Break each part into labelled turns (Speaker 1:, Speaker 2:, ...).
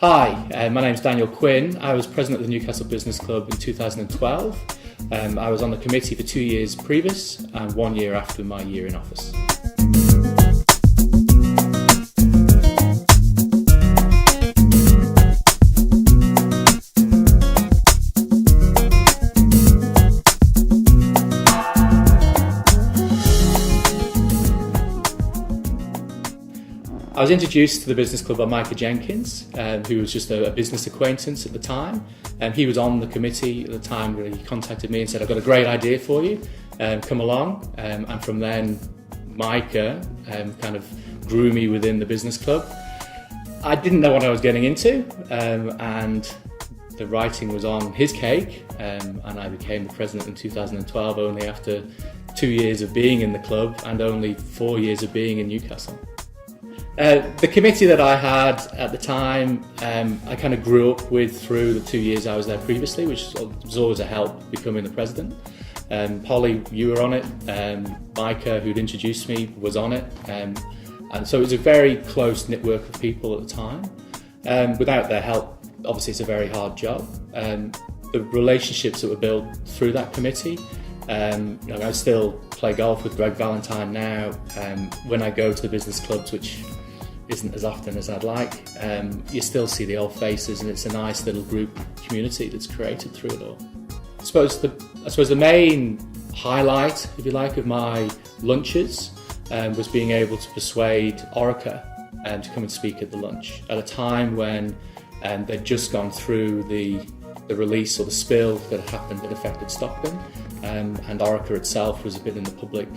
Speaker 1: Hi, my name's Daniel Quinn. I was president of the Newcastle Business Club in 2012. I was on the committee for 2 years previous and 1 year after my year in office. I was introduced to the business club by Micah Jenkins, who was just a business acquaintance at the time. He was on the committee at the time where he contacted me and said, "I've got a great idea for you, come along." And from then, Micah kind of grew me within the business club. I didn't know what I was getting into, and the writing was on his cake, and I became the president in 2012, only after 2 years of being in the club and only 4 years of being in Newcastle. The committee that I had at the time, I kind of grew up with through the 2 years I was there previously, which was always a help becoming the president. Polly, you were on it. Micah, who'd introduced me, was on it. And so it was a very close network of people at the time. Without their help, obviously it's a very hard job. The relationships that were built through that committee, I still play golf with Greg Valentine now. When I go to the business clubs, which isn't as often as I'd like, you still see the old faces, and it's a nice little group community that's created through it all. I suppose the main highlight, if you like, of my lunches was being able to persuade Orica to come and speak at the lunch at a time when they'd just gone through the release or the spill that had happened that affected Stockton, and Orica itself was a bit in the public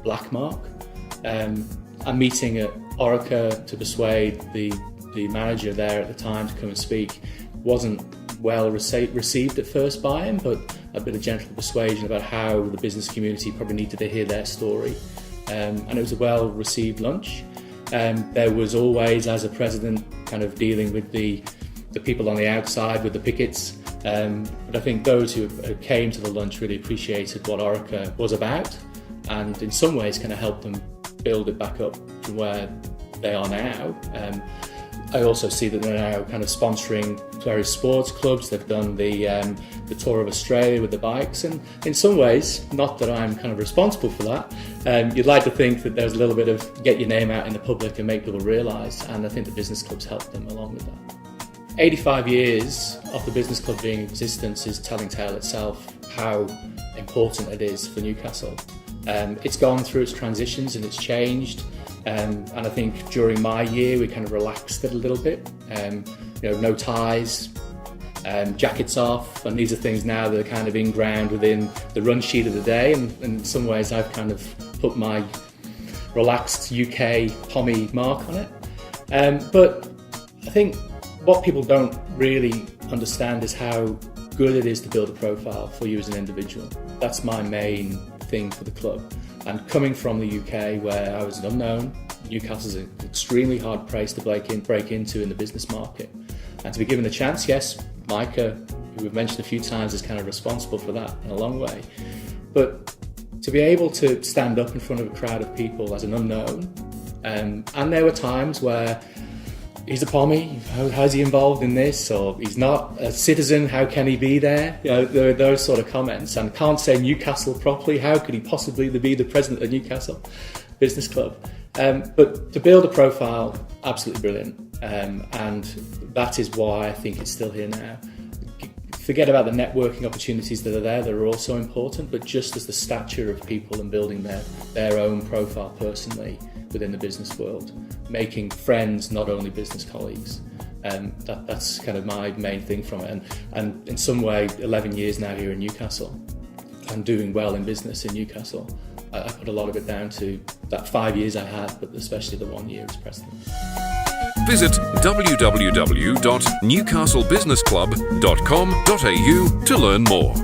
Speaker 1: black mark. A meeting at Orica to persuade the manager there at the time to come and speak wasn't well received at first by him, but a bit of gentle persuasion about how the business community probably needed to hear their story. And it was a well received lunch. There was always, as a president, kind of dealing with the people on the outside with the pickets. But I think those who came to the lunch really appreciated what Orica was about, and in some ways kind of helped them build it back up from where they are now. I also see that they're now kind of sponsoring various sports clubs. They've done the tour of Australia with the bikes, and in some ways, not that I'm kind of responsible for that, you'd like to think that there's a little bit of get your name out in the public and make people realise, and I think the business clubs help them along with that. 85 years of the business club being in existence is telling tale itself how important it is for Newcastle. It's gone through its transitions and it's changed, and I think during my year we kind of relaxed it a little bit. No ties, jackets off, and these are things now that are kind of inground within the run sheet of the day, and in some ways I've kind of put my relaxed UK pommy mark on it. But I think what people don't really understand is how good it is to build a profile for you as an individual. That's my main thing for the club. And coming from the UK, where I was an unknown, Newcastle's an extremely hard place to break into in the business market. And to be given a chance, yes, Micah, who we've mentioned a few times, is kind of responsible for that in a long way. But to be able to stand up in front of a crowd of people as an unknown, and there were times where he's a pommy, how's he involved in this? Or he's not a citizen, how can he be there? There are those sort of comments. And can't say Newcastle properly, how could he possibly be the president of Newcastle Business Club? But to build a profile, absolutely brilliant. And that is why I think it's still here now. Forget about the networking opportunities that are there, that are also important, but just as the stature of people and building their own profile personally within the business world, making friends, not only business colleagues. That's kind of my main thing from it. And in some way, 11 years now here in Newcastle, and doing well in business in Newcastle, I put a lot of it down to that 5 years I had, but especially the 1 year as president.
Speaker 2: Visit www.newcastlebusinessclub.com.au to learn more.